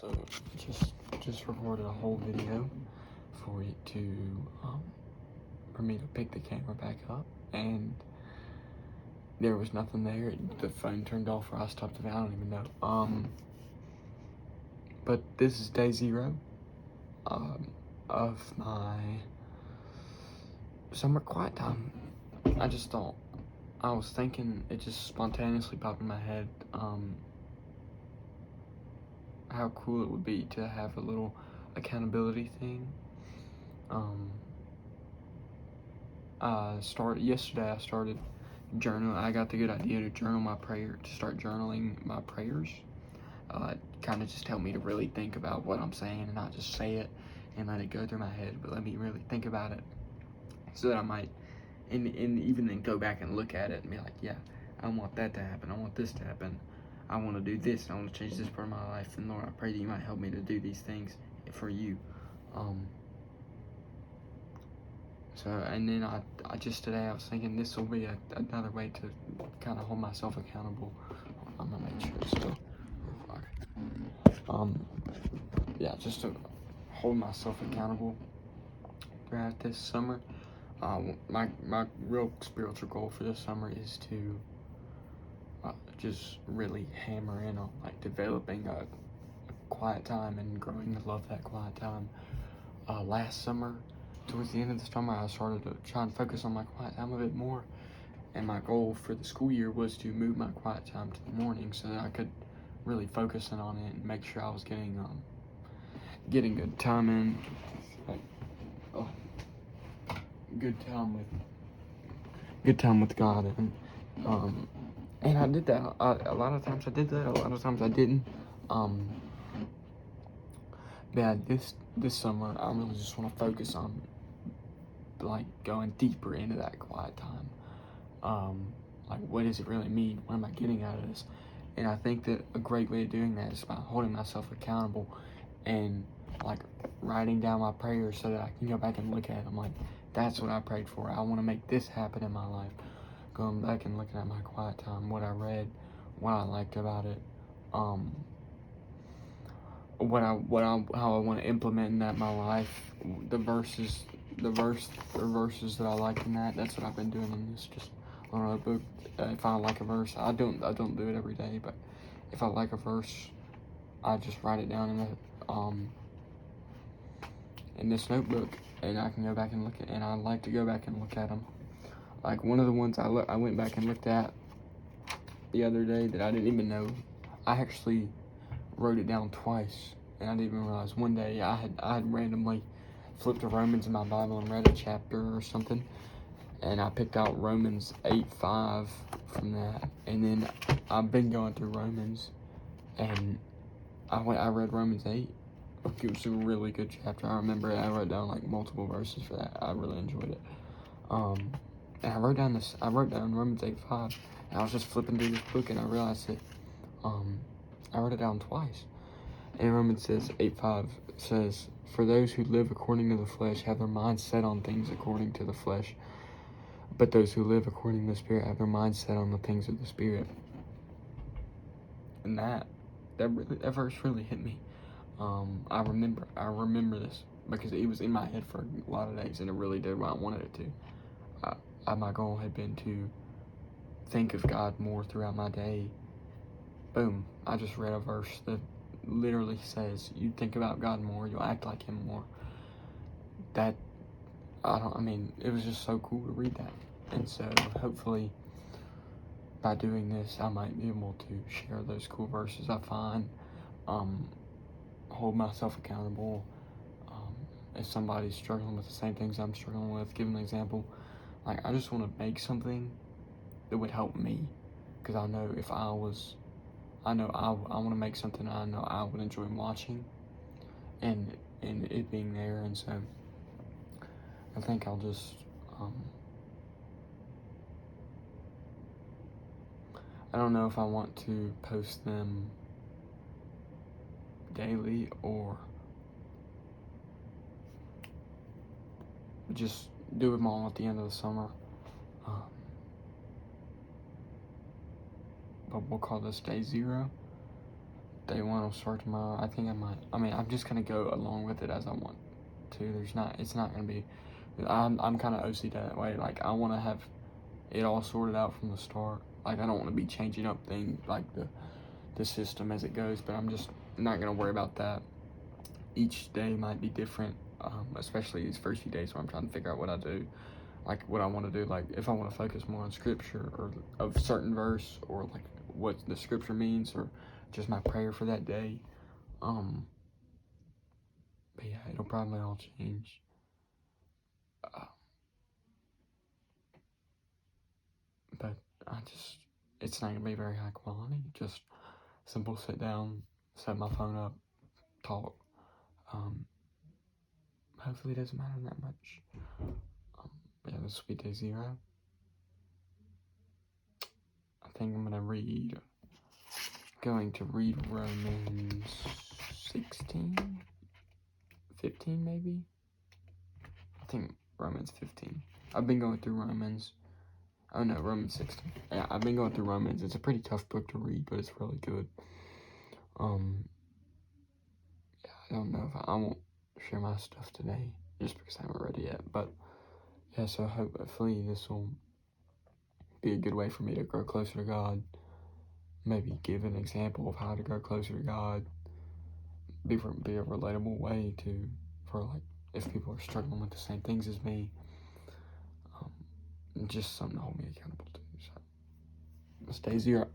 So just recorded a whole video for it to for me to pick the camera back up, and there was nothing there. The phone turned off, or I stopped it. I don't even know. But this is day 0 of my summer quiet time. I was thinking, it just spontaneously popped in my head, how cool it would be to have a little accountability thing. Yesterday I started journaling. I got the good idea to start journaling my prayers. It kind of just helped me to really think about what I'm saying and not just say it and let it go through my head, but let me really think about it, so that I might, and even then go back and look at it and be like, yeah, I want that to happen. I want this to happen. I want to do this. I want to change this part of my life. And Lord, I pray that you might help me to do these things for you. So, and then today I was thinking this will be another way to kind of hold myself accountable. I'm gonna make sure it's still. Yeah, just to hold myself accountable throughout this summer. My real spiritual goal for this summer is to just really hammer in on like developing a quiet time and growing to love that quiet time. Last summer, towards the end of the summer, I started to try and focus on my quiet time a bit more, and my goal for the school year was to move my quiet time to the morning so that I could really focus in on it and make sure I was getting good time in, like, good time with God, and I did that. A lot of times I did that. A lot of times I didn't. Yeah, this summer I really just want to focus on like going deeper into that quiet time. Like, what does it really mean? What am I getting out of this? And I think that a great way of doing that is by holding myself accountable and like writing down my prayers so that I can go back and look at them. Like, that's what I prayed for. I want to make this happen in my life. Going back and looking at my quiet time, what I read, what I liked about it, how I want to implement in that in my life, the verses that I like in that. That's what I've been doing in this just little notebook. If I like a verse, I don't do it every day, but if I like a verse, I just write it down in this notebook, and I can go back and look at. And I like to go back and look at them. Like, one of the ones I went back and looked at the other day that I didn't even know. I actually wrote it down twice, and I didn't even realize. One day I had randomly flipped to Romans in my Bible and read a chapter or something, and I picked out Romans 8:5 from that, and then I've been going through Romans, and I read Romans 8. It was a really good chapter. I remember I wrote down like multiple verses for that. I really enjoyed it. And I wrote down Romans 8:5, and I was just flipping through this book, and I realized that I wrote it down twice. And Romans says 8:5 says, "For those who live according to the flesh have their minds set on things according to the flesh, but those who live according to the Spirit have their minds set on the things of the Spirit." And that verse really hit me. I remember this because it was in my head for a lot of days, and it really did what I wanted it to. My goal had been to think of God more throughout my day. Boom, I just read a verse that literally says, you think about God more, you'll act like him more. It was just so cool to read that. And so hopefully by doing this, I might be able to share those cool verses I find, hold myself accountable. If somebody's struggling with the same things I'm struggling with, give an example. Like, I just want to make something that would help me, because I know I want to make something I know I would enjoy watching and it being there. And so I think I'll just I don't know if I want to post them daily or just do them all at the end of the summer. But we'll call this day 0. day one will start tomorrow. I think I might. I mean, I'm just gonna go along with it as I want to. It's not gonna be. I'm kind of OCD that way. Like, I want to have it all sorted out from the start. Like, I don't want to be changing up things like the system as it goes. But I'm just not gonna worry about that. Each day might be different, especially these first few days where I'm trying to figure out what I do, like what I want to do. Like, if I want to focus more on scripture or of certain verse, or like what the scripture means, or just my prayer for that day. But yeah, it'll probably all change. But it's not gonna be very high quality. Just simple sit down, set my phone up, talk. Hopefully it doesn't matter that much. Yeah, this will be day 0. I think I'm going to read Romans 16, 15 maybe? I think Romans 15. I've been going through Romans. Oh no, Romans 16. Yeah, I've been going through Romans. It's a pretty tough book to read, but it's really good. Yeah, I don't know if I won't share my stuff today, just because I haven't read it yet. But yeah, so hopefully this will be a good way for me to grow closer to God. Maybe give an example of how to grow closer to God. Be a relatable way for like, if people are struggling with the same things as me. Just something to hold me accountable to. So, it's day 0.